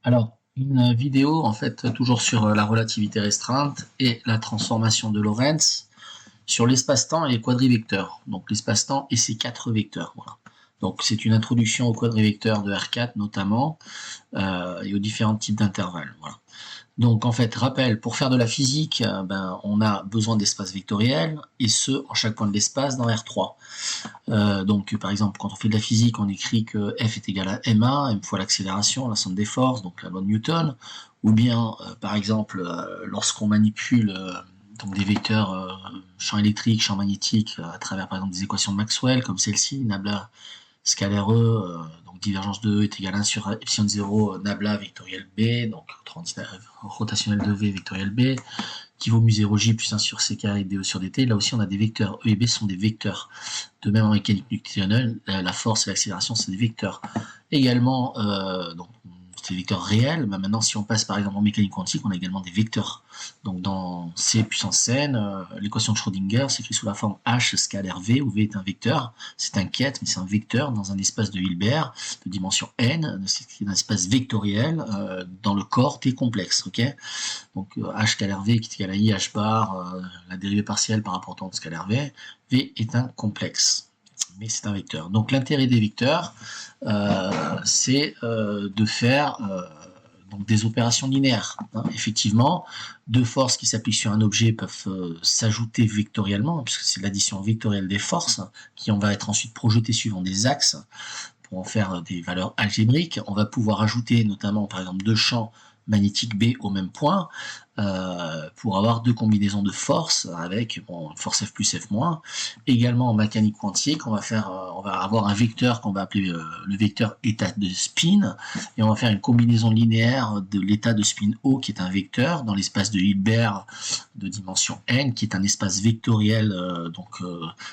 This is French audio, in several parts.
Alors, une vidéo, en fait, toujours sur la relativité restreinte et la transformation de Lorentz sur l'espace-temps et les quadrivecteurs. Donc, l'espace-temps et ses quatre vecteurs. Voilà. Donc, c'est une introduction aux quadrivecteurs de R4 notamment et aux différents types d'intervalles. Voilà. Donc, en fait, rappel, pour faire de la physique, on a besoin d'espaces vectoriels, et ce, en chaque point de l'espace dans R3. Donc, par exemple, quand on fait de la physique, on écrit que F est égal à ma, m fois l'accélération, la somme des forces, donc la loi de Newton, ou bien, par exemple, lorsqu'on manipule donc des vecteurs champ électrique, champ magnétique, à travers, par exemple, des équations de Maxwell, comme celle-ci, nabla scalaire E, donc divergence de E est égal à 1 sur epsilon 0, nabla vectoriel B, donc rotationnel de V vectoriel B, qui vaut mu0j plus 1 sur c carré dE sur dt. Là aussi, on a des vecteurs. E et B sont des vecteurs. De même en mécanique newtonienne, la force et l'accélération, c'est des vecteurs. Également, donc, c'est des vecteurs réels. Mais maintenant, si on passe par exemple en mécanique quantique, on a également des vecteurs. Donc dans C puissance n, l'équation de Schrödinger s'écrit sous la forme H scalaire V, où V est un vecteur. C'est un ket, mais c'est un vecteur dans un espace de Hilbert de dimension n, c'est un espace vectoriel dans le corps T complexe. Okay, donc H scalaire V qui est égal à I H bar, la dérivée partielle par rapport au temps de scalaire V. V est un complexe, mais c'est un vecteur. Donc l'intérêt des vecteurs, c'est de faire donc des opérations linéaires. Effectivement, deux forces qui s'appliquent sur un objet peuvent s'ajouter vectoriellement, puisque c'est l'addition vectorielle des forces, qui va être ensuite projetée suivant des axes, pour en faire des valeurs algébriques. On va pouvoir ajouter notamment, par exemple, deux champs magnétiques B au même point, pour avoir deux combinaisons de forces avec force F plus F moins. Également en mécanique quantique, on va avoir un vecteur qu'on va appeler le vecteur état de spin, et on va faire une combinaison linéaire de l'état de spin O, qui est un vecteur dans l'espace de Hilbert de dimension n, qui est un espace vectoriel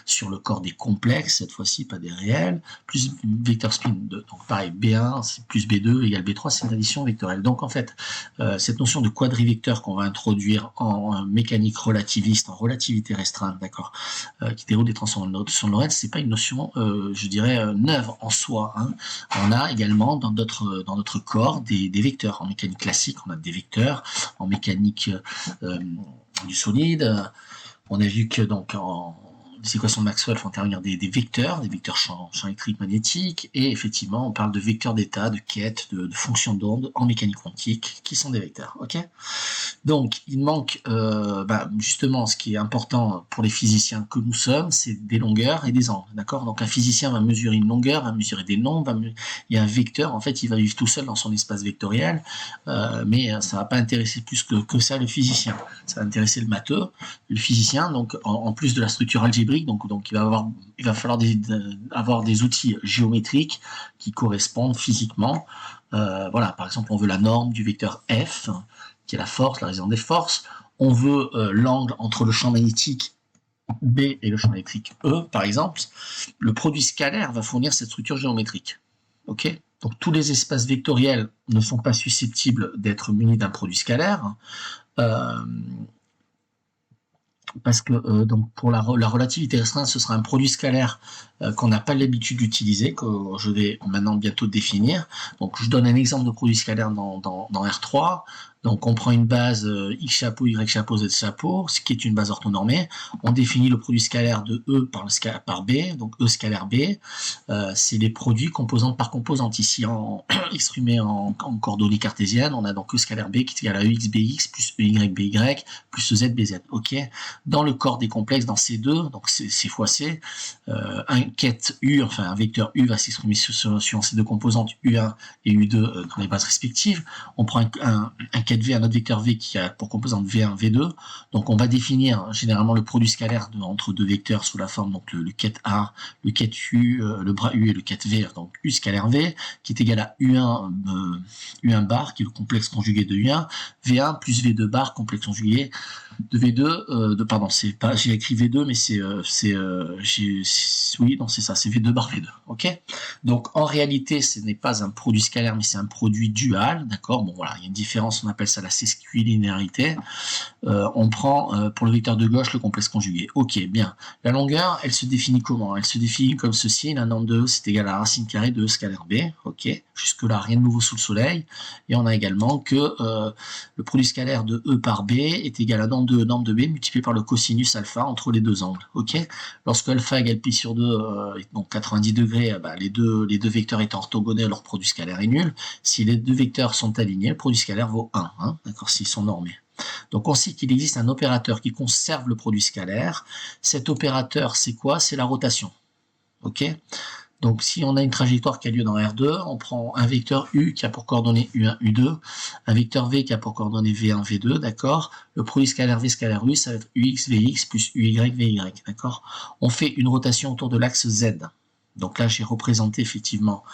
sur le corps des complexes, cette fois-ci pas des réels, plus vecteur spin 2. Donc pareil, B1 plus B2 égale B3, c'est une addition vectorielle. Donc en fait, cette notion de quadrivecteur qu'on va introduire en mécanique relativiste, en relativité restreinte, d'accord, qui déroule des transformations de Lorentz, c'est pas une notion, je dirais, neuve en soi. Hein. On a également dans notre corps des vecteurs. En mécanique classique, on a des vecteurs. En mécanique du solide, on a vu que donc les équations de Maxwell font intervenir des vecteurs champ électrique magnétique, et effectivement on parle de vecteurs d'état, de quêtes, de fonctions d'onde en mécanique quantique qui sont des vecteurs. Ok, donc il manque justement ce qui est important pour les physiciens que nous sommes, c'est des longueurs et des angles. D'accord, donc un physicien va mesurer une longueur, va mesurer des nombres, il y a un vecteur, en fait il va vivre tout seul dans son espace vectoriel, mais ça va pas intéresser plus que ça le physicien, ça va intéresser le matheux, le physicien, donc en plus de la structure algébrique, donc il va falloir avoir des outils géométriques qui correspondent physiquement. Voilà, par exemple, on veut la norme du vecteur F, qui est la force, la raison des forces. On veut l'angle entre le champ magnétique B et le champ électrique E, par exemple. Le produit scalaire va fournir cette structure géométrique. Ok, donc tous les espaces vectoriels ne sont pas susceptibles d'être munis d'un produit scalaire. Parce que donc pour la relativité restreinte, ce sera un produit scalaire qu'on n'a pas l'habitude d'utiliser, que je vais maintenant bientôt définir. Donc je donne un exemple de produit scalaire dans R3. Donc on prend une base x chapeau, y chapeau, z chapeau, ce qui est une base orthonormée. On définit le produit scalaire de E par B, donc E scalaire B. C'est les produits composante par composante. Ici, exprimé en coordonnées cartésiennes, on a donc E scalaire B qui est égal à EX BX plus EY BY plus EZ BZ. Ok. Dans le corps des complexes, dans C2, donc C fois C, un ket U, enfin un vecteur U va s'exprimer sur ces deux composantes U1 et U2 dans les bases respectives. On prend un ket V, un autre vecteur V qui a pour composante V1, V2. Donc on va définir généralement le produit scalaire entre deux vecteurs sous la forme donc le ket A, le ket U, le bras U et le ket V, donc U scalaire V, qui est égal à U1 bar, qui est le complexe conjugué de U1, V1 plus V2 bar, complexe conjugué de V2, pardon, c'est pas, j'ai écrit V2, mais oui, non, c'est ça, c'est V2 bar V2, ok. Donc, en réalité, ce n'est pas un produit scalaire, mais c'est un produit dual, d'accord. Bon, voilà, il y a une différence, on appelle appelle ça la sesquilinéarité. On prend pour le vecteur de gauche le complexe conjugué. Ok, bien. La longueur, elle se définit comment? Elle se définit comme ceci, la norme de E, c'est égal à la racine carrée de E scalaire B. Ok, jusque-là, rien de nouveau sous le soleil. Et on a également que le produit scalaire de E par B est égal à norme de B multiplié par le cosinus alpha entre les deux angles. Ok, lorsque alpha égale pi sur 2, donc 90 degrés, les deux vecteurs étant orthogonaux, leur produit scalaire est nul. Si les deux vecteurs sont alignés, le produit scalaire vaut 1, hein, d'accord, s'ils sont normés. Donc on sait qu'il existe un opérateur qui conserve le produit scalaire. Cet opérateur, c'est quoi? C'est la rotation. Ok? Donc si on a une trajectoire qui a lieu dans R2, on prend un vecteur U qui a pour coordonnées U1, U2, un vecteur V qui a pour coordonnées V1, V2, d'accord? Le produit scalaire V scalaire U, ça va être UX, VX plus UY, VY, d'accord? On fait une rotation autour de l'axe Z. Donc là, j'ai représenté effectivement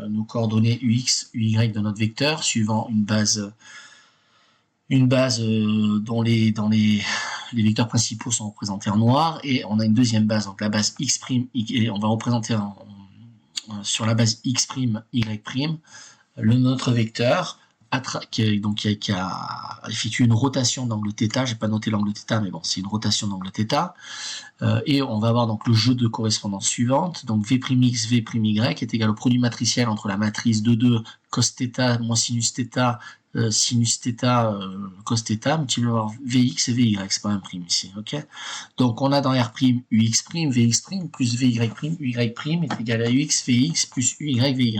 nos coordonnées UX, UY de notre vecteur, suivant une base dont les vecteurs principaux sont représentés en noir, et on a une deuxième base, donc la base X', et on va représenter sur la base X', Y', notre vecteur, qui a effectué une rotation d'angle θ, j'ai pas noté l'angle θ, mais bon, c'est une rotation d'angle θ, et on va avoir donc le jeu de correspondance suivante, donc V'X, V'Y est égal au produit matriciel entre la matrice de 2 cos θ moins sinus θ, sinus θ, cos θ, multiplié par Vx et Vy, c'est pas un prime ici, ok? Donc on a dans R', Ux', Vx' plus Vy', Uy' est égal à Ux, Vx plus Uy, Vy.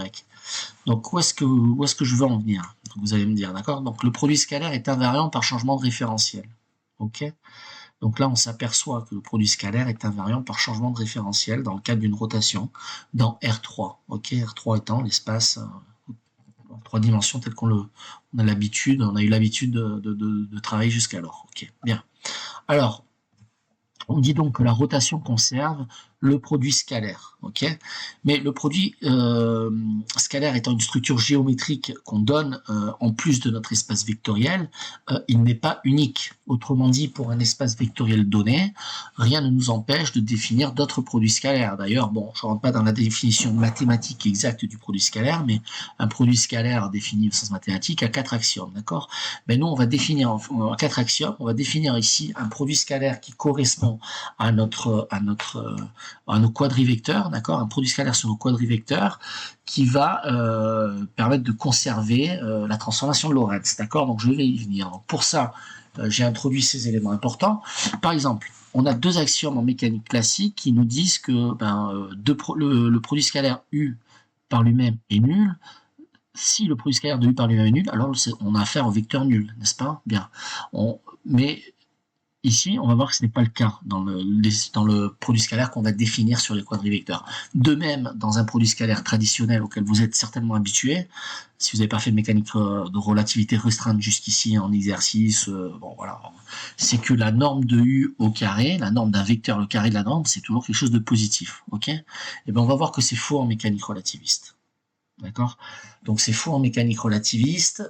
Donc où est-ce que je veux en venir? Vous allez me dire, d'accord? Donc le produit scalaire est invariant par changement de référentiel, ok? Donc là on s'aperçoit que le produit scalaire est invariant par changement de référentiel dans le cadre d'une rotation dans R3, ok? R3 étant l'espace en 3 dimensions tel qu'on a eu l'habitude de travailler jusqu'alors. Ok, bien. Alors, on dit donc que la rotation conserve le produit scalaire, ok? Mais le produit scalaire étant une structure géométrique qu'on donne en plus de notre espace vectoriel, il n'est pas unique. Autrement dit, pour un espace vectoriel donné, rien ne nous empêche de définir d'autres produits scalaires. D'ailleurs, bon, je ne rentre pas dans la définition mathématique exacte du produit scalaire, mais un produit scalaire défini au sens mathématique a 4 axiomes, d'accord? Mais nous, on va définir en 4 axiomes, on va définir ici un produit scalaire qui correspond à nos quadrivecteurs, d'accord, un produit scalaire sur nos quadrivecteurs qui va permettre de conserver la transformation de Lorentz, d'accord. Donc je vais y venir. Donc, pour ça, j'ai introduit ces éléments importants. Par exemple, on a deux axiomes en mécanique classique qui nous disent que le produit scalaire U par lui-même est nul. Si le produit scalaire de U par lui-même est nul, alors on a affaire au vecteur nul, n'est-ce pas? Bien. Mais ici, on va voir que ce n'est pas le cas dans le produit scalaire qu'on va définir sur les quadrivecteurs. De même, dans un produit scalaire traditionnel auquel vous êtes certainement habitué, si vous n'avez pas fait de mécanique de relativité restreinte jusqu'ici en exercice, bon voilà, c'est que la norme de U au carré, la norme d'un vecteur, le carré de la norme, c'est toujours quelque chose de positif, ok? Et bien on va voir que c'est faux en mécanique relativiste, d'accord? Donc c'est faux en mécanique relativiste,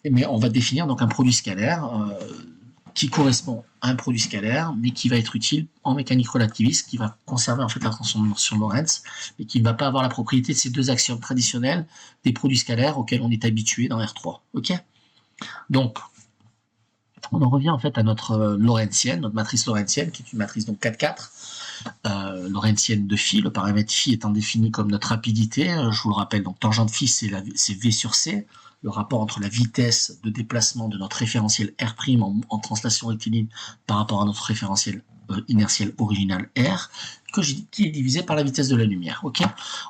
mais on va définir donc un produit scalaire qui correspond à un produit scalaire, mais qui va être utile en mécanique relativiste, qui va conserver en fait la transformation de Lorentz, mais qui ne va pas avoir la propriété de ces deux axiomes traditionnels des produits scalaires auxquels on est habitué dans R3. Ok? Donc, on en revient en fait à notre lorentzienne, notre matrice lorentzienne, qui est une matrice donc 4-4, lorentzienne de phi, le paramètre phi étant défini comme notre rapidité. Je vous le rappelle, donc tangente phi c'est V sur C, le rapport entre la vitesse de déplacement de notre référentiel R' en translation rectiligne par rapport à notre référentiel inertiel original R, qui est divisé par la vitesse de la lumière. Ok,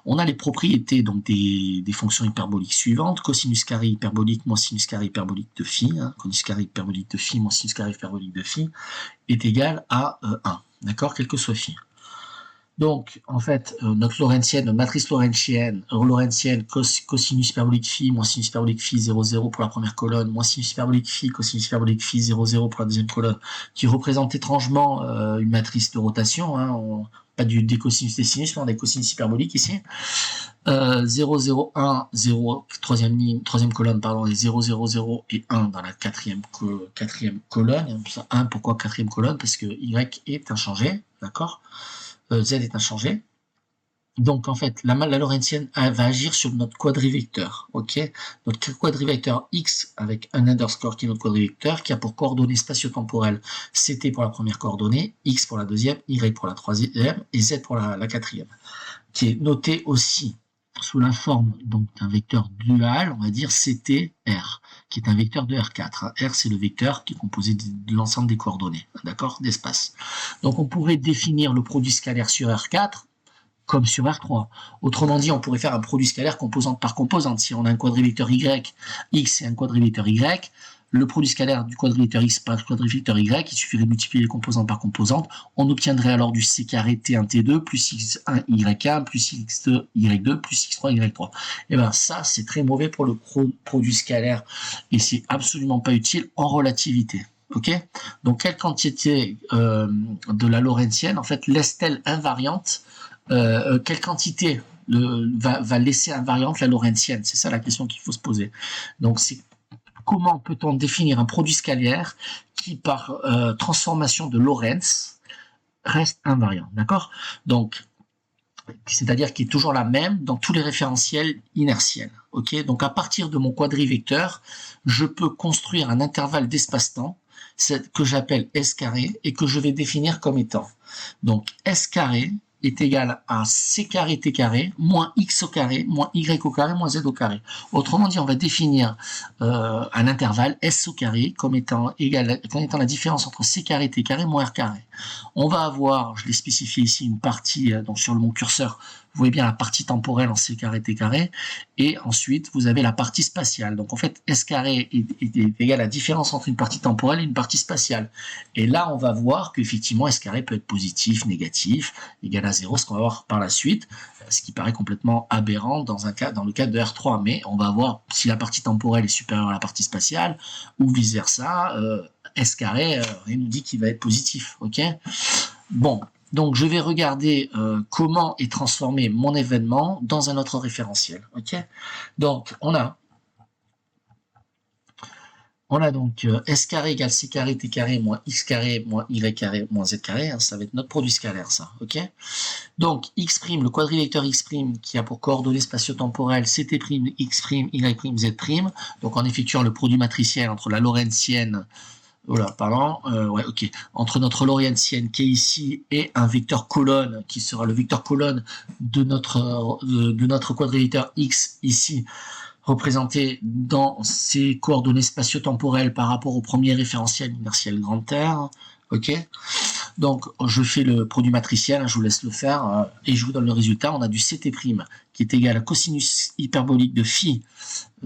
on a les propriétés donc des fonctions hyperboliques suivantes: cosinus carré hyperbolique moins sinus carré hyperbolique de phi, cosinus carré hyperbolique de phi moins sinus carré hyperbolique de phi est égal à 1, d'accord, quel que soit phi. Donc, en fait, notre lorentzienne, notre matrice lorentzienne, cosinus hyperbolique phi, moins sinus hyperbolique phi, 0, 0 pour la première colonne, moins sinus hyperbolique phi, cosinus hyperbolique phi, 0, 0 pour la deuxième colonne, qui représente étrangement une matrice de rotation, pas des cosinus des sinus, mais on a des cosinus hyperboliques ici. 0, 0, 1, 0, troisième colonne, pardon, et 0, 0, 0 et 1 dans la quatrième colonne. 1, pourquoi quatrième colonne? Parce que Y est inchangé, d'accord? Z est inchangé. Donc, en fait, la lorentzienne va agir sur notre quadrivecteur, ok? Notre quadrivecteur X avec un underscore qui est notre quadrivecteur, qui a pour coordonnées spatio-temporelles CT pour la première coordonnée, X pour la deuxième, Y pour la troisième et Z pour la quatrième, qui est noté aussi sous la forme donc d'un vecteur dual, on va dire CT-R, qui est un vecteur de R4. R, c'est le vecteur qui est composé de l'ensemble des coordonnées, d'accord, d'espace. Donc, on pourrait définir le produit scalaire sur R4 comme sur R3. Autrement dit, on pourrait faire un produit scalaire composante par composante. Si on a un quadrivecteur Y, X et un quadrivecteur Y, le produit scalaire du quadrivecteur X par le quadrivecteur Y, il suffirait de multiplier les composantes par composante. On obtiendrait alors du C carré T1 T2 plus X1 Y1 plus X2 Y2 plus X3 Y3. Et bien ça, c'est très mauvais pour le produit scalaire et c'est absolument pas utile en relativité. Ok. Donc quelle quantité de la lorentzienne en fait laisse-t-elle invariante quelle quantité va laisser invariante la lorentzienne? C'est ça la question qu'il faut se poser. Donc, c'est comment peut-on définir un produit scalaire qui, par transformation de Lorentz, reste invariant, d'accord? Donc, c'est-à-dire qu'il est toujours la même dans tous les référentiels inertiels. Ok. Donc, à partir de mon quadrivecteur, je peux construire un intervalle d'espace-temps que j'appelle S carré et que je vais définir comme étant. Donc, S carré est égal à C carré T carré moins X au carré moins Y au carré moins Z au carré. Autrement dit, on va définir un intervalle S au carré comme étant la différence entre C carré T carré moins R carré. On va avoir, je l'ai spécifié ici, une partie donc sur mon curseur, vous voyez bien la partie temporelle en C carré T carré, et ensuite vous avez la partie spatiale. Donc en fait, S carré est égal à la différence entre une partie temporelle et une partie spatiale. Et là, on va voir qu'effectivement, S carré peut être positif, négatif, égal à 0, ce qu'on va voir par la suite, ce qui paraît complètement aberrant dans le cadre de R3. Mais on va voir si la partie temporelle est supérieure à la partie spatiale, ou vice-versa. S carré, il nous dit qu'il va être positif, ok? Bon, donc je vais regarder comment est transformé mon événement dans un autre référentiel, ok? Donc, on a donc S carré égale C carré T carré moins X carré moins Y carré moins Z carré, hein, ça va être notre produit scalaire, ça, ok? Donc, X', le quadrivecteur X' qui a pour coordonnées spatio-temporelles CT', X', Y', Z', donc en effectuant le produit matriciel entre la lorentzienne entre notre lorentzienne qui est ici et un vecteur colonne qui sera le vecteur colonne de notre quadrivecteur X ici, représenté dans ses coordonnées spatio-temporelles par rapport au premier référentiel inertiel grand R. Ok. Donc, je fais le produit matriciel, je vous laisse le faire, et je vous donne le résultat. On a du CT' qui est égal à cosinus hyperbolique de phi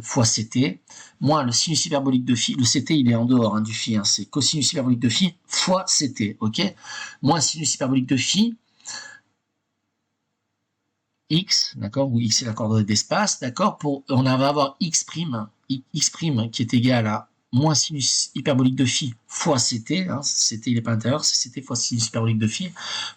fois CT, moins le sinus hyperbolique de phi, le CT il est en dehors du phi, c'est cosinus hyperbolique de phi fois CT, ok, moins sinus hyperbolique de phi, X, d'accord, où X est la coordonnée d'espace, d'accord, on va avoir X' qui est égal à moins sinus hyperbolique de phi fois CT, CT il n'est pas à l'intérieur, c'est CT fois sinus hyperbolique de phi,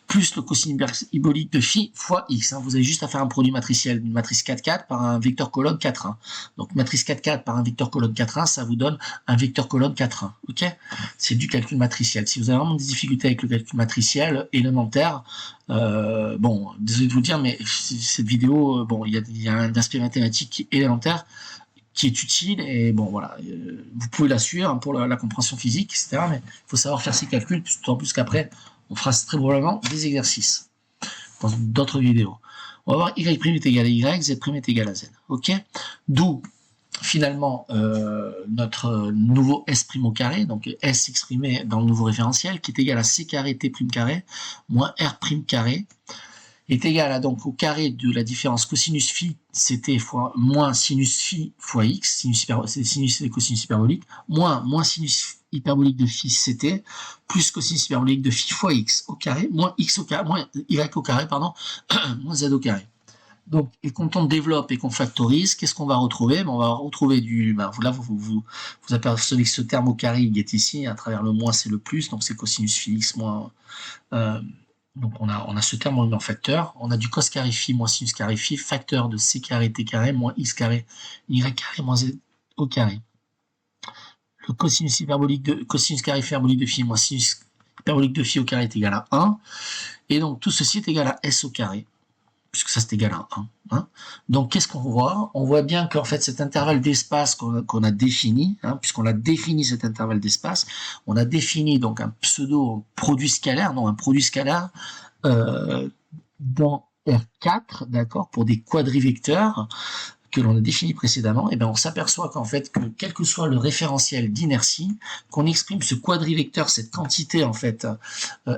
plus le cosinus hyperbolique de phi fois X. Vous avez juste à faire un produit matriciel, une matrice 4-4 par un vecteur colonne 4-1. Donc matrice 4-4 par un vecteur colonne 4-1, ça vous donne un vecteur colonne 4-1. Ok, c'est du calcul matriciel. Si vous avez vraiment des difficultés avec le calcul matriciel élémentaire, bon, désolé de vous dire, mais cette vidéo, bon, il y a un aspect mathématique élémentaire qui est utile, et bon voilà, vous pouvez la suivre pour la compréhension physique, etc. Mais il faut savoir faire ces calculs, d'autant plus qu'après, on fera très probablement des exercices dans d'autres vidéos. On va voir Y' est égal à Y, Z' est égal à Z. Ok. D'où finalement notre nouveau S' au carré, donc S exprimé dans le nouveau référentiel, qui est égal à C carré T' carré moins R' carré, est égal à donc au carré de la différence cosinus phi CT fois moins sinus phi fois X, sinus et cosinus hyperbolique, moins sinus hyperbolique de phi CT, plus cosinus hyperbolique de phi fois X au carré, moins X au carré, moins Y au carré, pardon, moins Z au carré. Donc, et quand on développe et qu'on factorise, qu'est-ce qu'on va retrouver? On va retrouver là, vous apercevez que ce terme au carré, il est ici, à travers le moins, c'est le plus, donc c'est cosinus phi X moins, donc on a ce terme en facteur, on a du cos carré phi moins sinus carré phi, facteur de C carré T carré moins X carré Y carré moins Z au carré. Le cosinus carré hyperbolique de phi moins sinus hyperbolique de phi au carré est égal à 1, et donc tout ceci est égal à S au carré. puisque ça c'est égal à 1. Hein. Donc qu'est-ce qu'on voit? On voit bien qu'en fait cet intervalle d'espace qu'on a défini, hein, puisqu'on a défini cet intervalle d'espace, on a défini donc un pseudo produit scalaire, non un produit scalaire dans R4, d'accord, pour des quadrivecteurs que l'on a défini précédemment, et bien on s'aperçoit qu'en fait, que quel que soit le référentiel d'inertie, qu'on exprime ce quadrivecteur, cette quantité en fait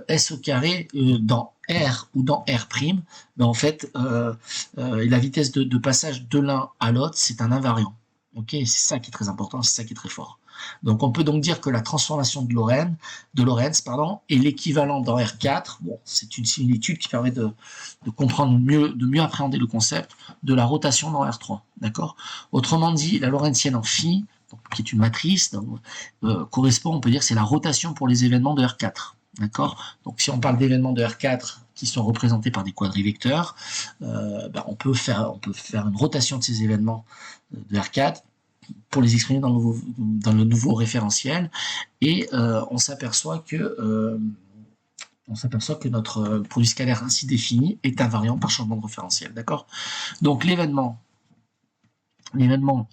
S au carré dans R ou dans R', ben en fait, la vitesse de passage de l'un à l'autre, c'est un invariant. Ok, c'est ça qui est très important, c'est ça qui est très fort. Donc on peut donc dire que la transformation de Lorentz, est l'équivalent dans R4. Bon, c'est une similitude qui permet de comprendre de mieux appréhender le concept de la rotation dans R3. D'accord. Autrement dit, la lorentzienne en phi, donc, qui est une matrice, donc, correspond, on peut dire, c'est la rotation pour les événements de R4. D'accord. Donc si on parle d'événements de R4 qui sont représentés par des quadrivecteurs, on peut faire une rotation de ces événements de R4 pour les exprimer dans le nouveau référentiel, et on s'aperçoit que notre produit scalaire ainsi défini est invariant par changement de référentiel, d'accord. Donc l'événement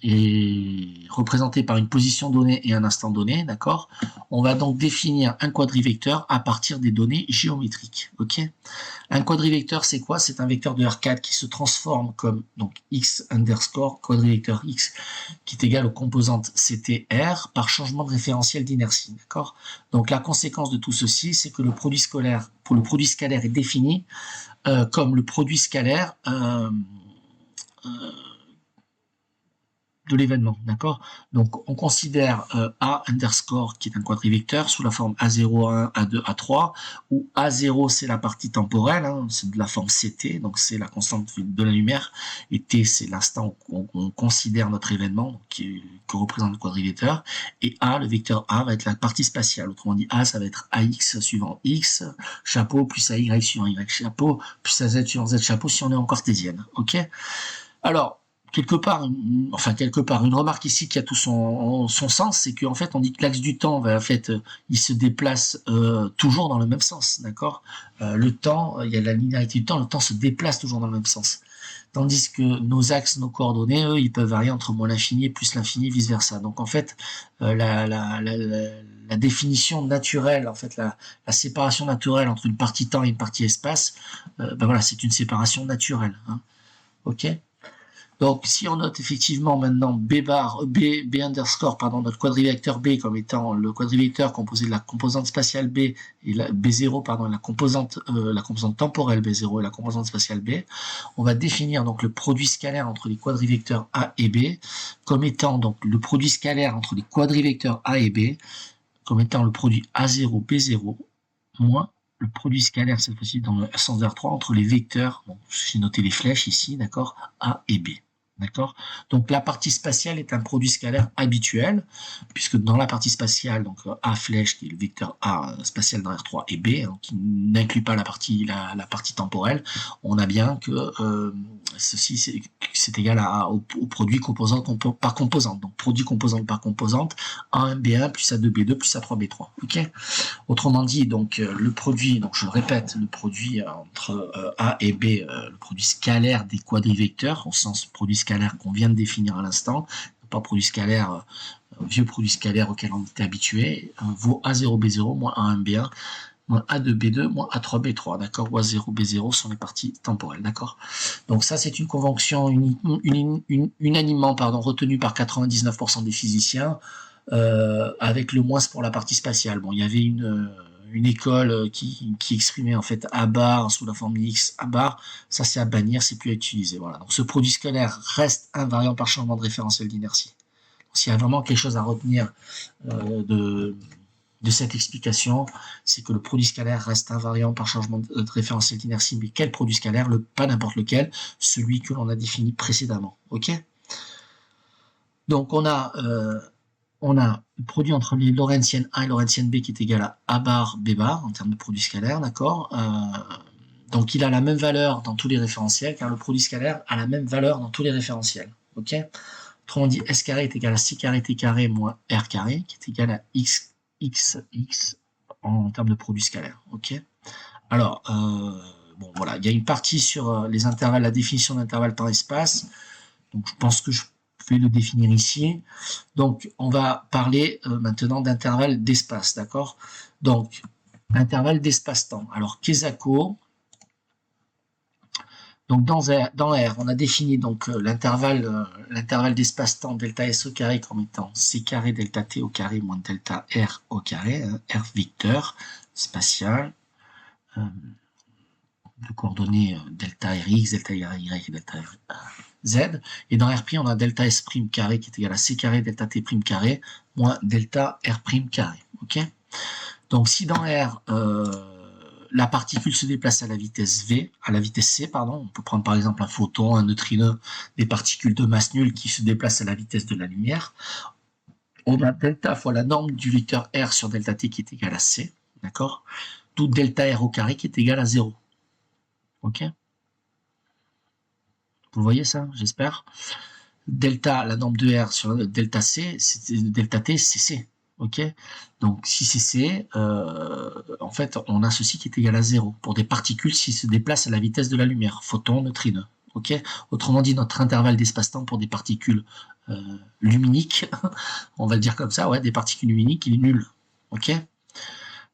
est représenté par une position donnée et un instant donné, d'accord. On va donc définir un quadrivecteur à partir des données géométriques, ok. Un quadrivecteur, c'est quoi? C'est un vecteur de R4 qui se transforme comme donc x underscore quadrivecteur x qui est égal aux composantes CTR par changement de référentiel d'inertie, d'accord. Donc la conséquence de tout ceci, c'est que le produit scalaire est défini comme le produit scalaire de l'événement, d'accord. Donc on considère A underscore qui est un quadrivecteur sous la forme A0, A1, A2, A3, où A0 c'est la partie temporelle, hein, c'est de la forme CT, donc c'est la constante de la lumière, et T c'est l'instant où on considère notre événement, que représente le quadrivecteur, et A, le vecteur A va être la partie spatiale, autrement dit A ça va être AX suivant X, chapeau, plus AY suivant Y chapeau, plus AZ suivant Z chapeau si on est en cartésienne, ok. Alors, quelque part, une remarque ici qui a tout son sens, c'est qu'en fait, on dit que l'axe du temps, il se déplace toujours dans le même sens, d'accord. Le temps, il y a la linéarité du temps, le temps se déplace toujours dans le même sens. Tandis que nos axes, nos coordonnées, eux, ils peuvent varier entre moins l'infini et plus l'infini, vice versa. Donc en fait, la définition naturelle, en fait, la séparation naturelle entre une partie temps et une partie espace, c'est une séparation naturelle, hein. Ok. Donc, si on note effectivement maintenant B underscore, notre quadrivecteur B comme étant le quadrivecteur composé de la composante spatiale B et B0, la composante temporelle B0 et la composante spatiale B, on va définir donc le produit scalaire entre les quadrivecteurs A et B comme étant donc le produit scalaire entre les quadrivecteurs A et B comme étant le produit A0, B0 moins le produit scalaire, cette fois-ci dans le sens de R3, entre les vecteurs, bon, j'ai noté les flèches ici, d'accord, A et B. D'accord. Donc la partie spatiale est un produit scalaire habituel, puisque dans la partie spatiale, donc A flèche, qui est le vecteur A spatial dans R3, et B, hein, qui n'inclut pas la partie temporelle, on a bien que ceci c'est égal au produit composante par composante. Donc produit composante par composante, A1 B1 plus A2 B2 plus A3 B3. Ok. Autrement dit, donc le produit, donc je le répète, le produit entre A et B, le produit scalaire des quadrivecteurs, au sens produit scalaire qu'on vient de définir à l'instant, pas produit scalaire, vieux produit scalaire auquel on était habitué, vaut A0 B0 moins A1 B1 moins A2 B2 moins A3 B3, d'accord, ou A0 B0 sont les parties temporelles, d'accord. Donc ça c'est une convention unanimement retenue par 99% des physiciens, avec le moins pour la partie spatiale. Bon, il y avait une école qui exprimait en fait A bar sous la forme X A bar, ça c'est à bannir, c'est plus à utiliser. Voilà. Donc ce produit scalaire reste invariant par changement de référentiel d'inertie. S'il y a vraiment quelque chose à retenir de cette explication, c'est que le produit scalaire reste invariant par changement de référentiel d'inertie, mais quel produit scalaire? Pas n'importe lequel, celui que l'on a défini précédemment. Ok. Donc on a le produit entre les lorentziennes A et lorentzienne B qui est égal à A bar B bar en termes de produit scalaire, d'accord. Donc il a la même valeur dans tous les référentiels, car le produit scalaire a la même valeur dans tous les référentiels. Ok. Autrement dit, S carré est égal à C carré T carré moins R carré, qui est égal à X en termes de produit scalaire. Ok. Alors, bon, voilà, il y a une partie sur les intervalles, la définition d'intervalle temps-espace. Donc, je pense que je vais le définir ici. Donc, on va parler maintenant d'intervalle d'espace, d'accord? Donc, intervalle d'espace-temps. Alors, Kesako. Donc, dans R, on a défini donc l'intervalle d'espace-temps delta S au carré comme étant C carré delta T au carré moins delta R au carré, hein, R vecteur spatial, de coordonnées delta Rx, delta Y, delta Z. Et dans R', on a delta S' carré qui est égal à C carré delta T' carré moins delta R' carré. Ok? Donc, si dans R, la particule se déplace à la vitesse V, à la vitesse C, pardon, on peut prendre par exemple un photon, un neutrino, des particules de masse nulle qui se déplacent à la vitesse de la lumière, on a delta fois la norme du vecteur R sur delta T qui est égal à C, d'accord? D'où delta R au carré qui est égal à 0. Ok? Vous voyez ça, j'espère. Delta, la norme de R sur delta C, delta T, c'est C. Ok, donc si c'est C, en fait, on a ceci qui est égal à 0 pour des particules qui se déplacent à la vitesse de la lumière, photons, neutrinos. Ok, autrement dit, notre intervalle d'espace-temps pour des particules luminiques, on va le dire comme ça, ouais, des particules luminiques, il est nul. Ok,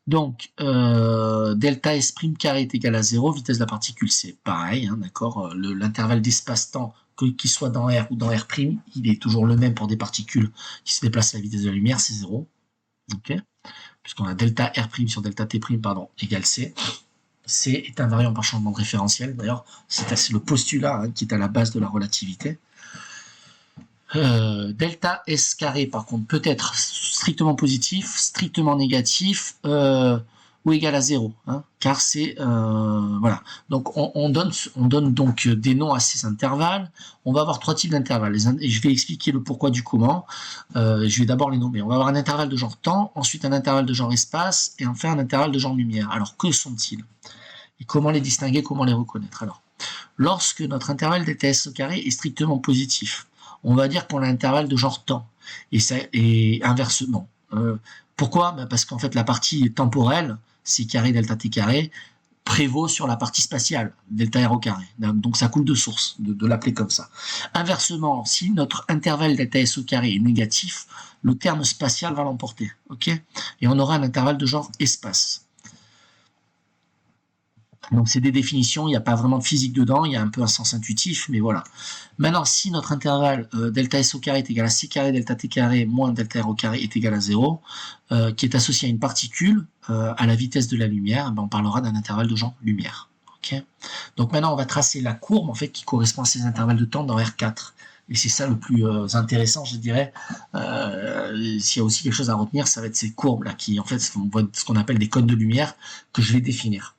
donc delta S' carré est égal à 0, vitesse de la particule c'est pareil, hein, d'accord, l'intervalle d'espace-temps qu'il soit dans R ou dans R', il est toujours le même pour des particules qui se déplacent à la vitesse de la lumière, c'est 0. Ok, puisqu'on a delta R' sur delta T', pardon, égale C. C est invariant par changement de référentiel. D'ailleurs, c'est le postulat hein, qui est à la base de la relativité. Delta S carré, par contre, peut être strictement positif, strictement négatif, ou égal à 0, hein, car c'est voilà. Donc on donne donc des noms à ces intervalles. On va avoir trois types d'intervalles. Et je vais expliquer le pourquoi du comment. Je vais d'abord les nommer. On va avoir un intervalle de genre temps, ensuite un intervalle de genre espace, et enfin un intervalle de genre lumière. Alors que sont-ils? Et comment les distinguer? Comment les reconnaître? Alors, lorsque notre intervalle delta S au carré est strictement positif, on va dire qu'on a un intervalle de genre temps. Et inversement. Pourquoi? Parce qu'en fait, la partie temporelle, C carré delta T carré, prévaut sur la partie spatiale, delta R au carré. Donc ça coule de source, de l'appeler comme ça. Inversement, si notre intervalle delta S au carré est négatif, le terme spatial va l'emporter. Ok? Et on aura un intervalle de genre espace. Donc c'est des définitions, il n'y a pas vraiment de physique dedans, il y a un peu un sens intuitif, mais voilà. Maintenant, si notre intervalle delta S au carré est égal à C carré delta T carré moins delta R au carré est égal à 0, qui est associé à une particule à la vitesse de la lumière, ben on parlera d'un intervalle de genre lumière. Okay, donc maintenant, on va tracer la courbe en fait qui correspond à ces intervalles de temps dans R4. Et c'est ça le plus intéressant, je dirais. S'il y a aussi quelque chose à retenir, ça va être ces courbes-là, qui en fait sont ce qu'on appelle des codes de lumière que je vais définir.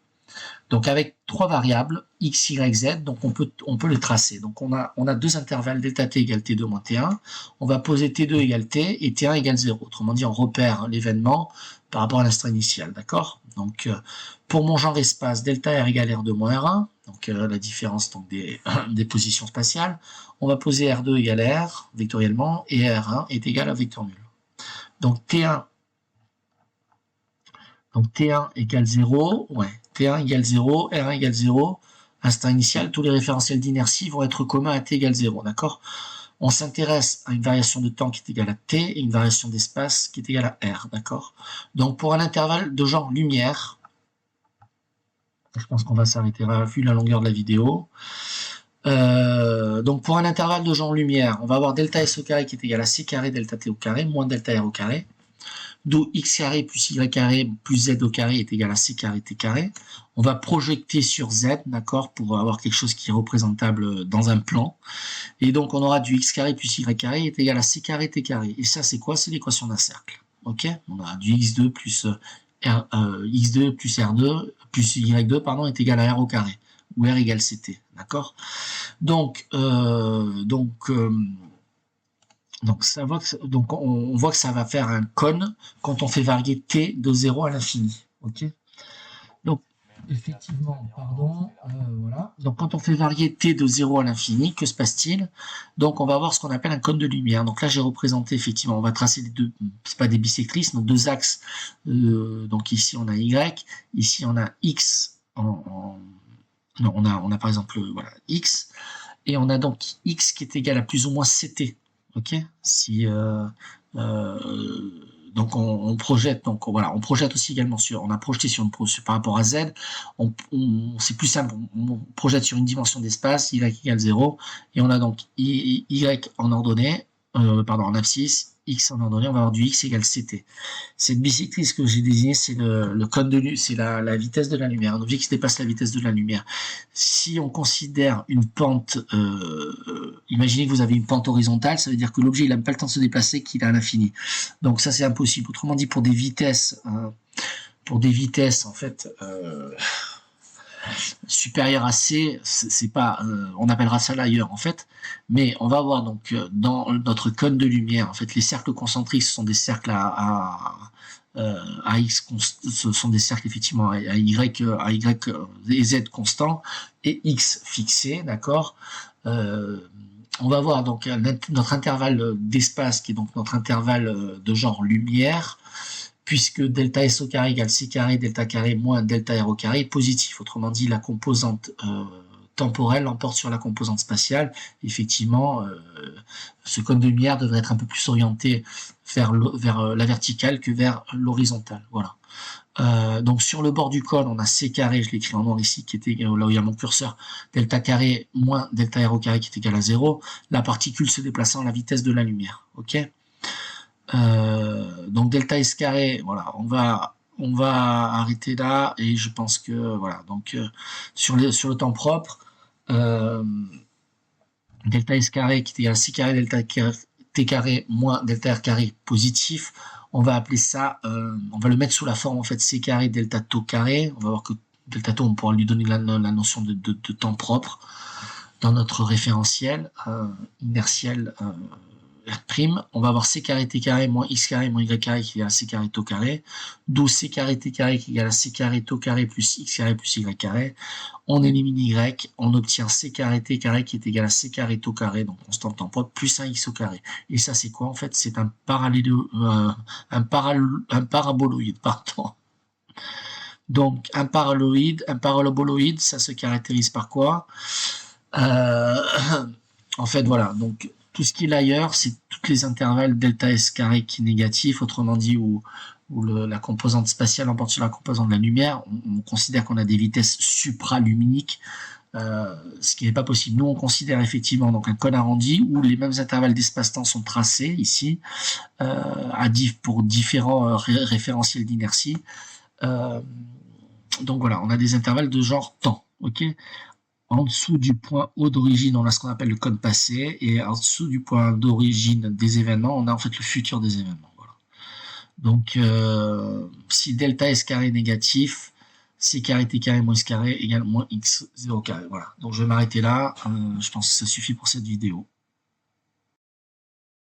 Donc avec trois variables, x, y, z, donc on peut les tracer. Donc on a deux intervalles, delta t égale t2 moins t1. On va poser t2 égale t et t1 égale 0. Autrement dit, on repère l'événement par rapport à l'instant initial, d'accord? Donc pour mon genre espace, delta r égale r2 moins r1, donc la différence donc, des positions spatiales, on va poser r2 égale r vectoriellement et r1 est égal à vecteur nul. Donc t1 égale 0, ouais, T1 égale 0, R1 égale 0, instant initial, tous les référentiels d'inertie vont être communs à T égale 0, d'accord? On s'intéresse à une variation de temps qui est égale à T et une variation d'espace qui est égale à R, d'accord? Donc pour un intervalle de genre lumière, je pense qu'on va s'arrêter vu la longueur de la vidéo. Donc pour un intervalle de genre lumière, on va avoir delta S au carré qui est égal à C carré delta T au carré moins delta R au carré. D'où x carré plus y carré plus z au carré est égal à c carré t carré. On va projeter sur z, d'accord, pour avoir quelque chose qui est représentable dans un plan. Et donc on aura du x carré plus y carré est égal à c carré t carré. Et ça c'est quoi? C'est l'équation d'un cercle. Ok? On a du x2 plus x2 plus r2 plus y2 pardon est égal à r au carré où r égale ct. D'accord? Donc on voit que ça va faire un cône quand on fait varier t de 0 à l'infini. Ok. Donc effectivement, pardon, voilà. Donc quand on fait varier t de 0 à l'infini, que se passe-t-il? Donc on va avoir ce qu'on appelle un cône de lumière. Donc là j'ai représenté effectivement, on va tracer les deux, c'est pas des bisectrices, donc deux axes. Donc ici on a y, ici on a x Non, on a par exemple voilà, x, et on a donc x qui est égal à plus ou moins ct. Ok, si donc on projette, donc voilà, on projette aussi également sur, on a projeté par rapport à z, c'est plus simple, on projette sur une dimension d'espace, y égale 0, et on a donc y en ordonnée, pardon, en abscisse, x en ordonnée, on va avoir du x égale ct. Cette bicycliste que j'ai désignée, c'est le code de c'est la vitesse de la lumière, un objet qui dépasse la vitesse de la lumière. Si on considère une pente, imaginez que vous avez une pente horizontale, ça veut dire que l'objet il n'a pas le temps de se déplacer, qu'il est à l'infini. Donc ça c'est impossible. Autrement dit, pour des vitesses en fait supérieures à c, c'est pas, on appellera ça l'ailleurs en fait, mais on va avoir donc dans notre cône de lumière, en fait, les cercles concentriques, ce sont des cercles à x, ce sont des cercles effectivement à y et z constants et x fixé, d'accord. On va voir donc notre intervalle d'espace qui est donc notre intervalle de genre lumière, puisque delta S au carré égale C carré delta carré moins delta R au carré est positif. Autrement dit, la composante temporelle l'emporte sur la composante spatiale. Effectivement, ce cône de lumière devrait être un peu plus orienté vers la verticale que vers l'horizontale. Voilà. Donc sur le bord du cône, on a C carré, je l'écris en noir ici, qui était là où il y a mon curseur, delta carré moins delta R au carré qui est égal à 0, la particule se déplaçant à la vitesse de la lumière. Ok. Donc delta S carré, voilà, on va arrêter là, et je pense que voilà, donc sur le temps propre, delta S carré qui est égal à C carré delta T carré moins delta R carré positif, on va appeler ça, on va le mettre sous la forme en fait C carré delta tau carré. On va voir que delta tau, on pourra lui donner la notion de temps propre dans notre référentiel inertiel R'. On va avoir C carré T carré moins X carré moins Y carré qui est égal à C carré tau carré, d'où C carré T carré qui est égal à C carré tau carré plus X carré plus Y carré. On élimine Y, on obtient C carré T carré qui est égal à C carré tau carré, donc constante temps propre, plus un X au carré. Et ça c'est quoi en fait? C'est un paraboloïde, pardon. Donc un paraboloïde, ça se caractérise par quoi? En fait voilà, donc tout ce qui est ailleurs, c'est tous les intervalles delta S carré qui est négatif, autrement dit où la composante spatiale emporte sur la composante de la lumière. On considère qu'on a des vitesses supraluminiques, ce qui n'est pas possible. Nous, on considère effectivement donc un cône arrondi où les mêmes intervalles d'espace-temps sont tracés ici, pour différents référentiels d'inertie. Donc voilà, on a des intervalles de genre temps. Ok. En dessous du point haut d'origine, on a ce qu'on appelle le cône passé, et en dessous du point d'origine des événements, on a en fait le futur des événements. Voilà. Donc, si delta S carré est négatif, C carré T carré moins S carré égale moins X 0 carré. Voilà. Donc, je vais m'arrêter là. Je pense que ça suffit pour cette vidéo.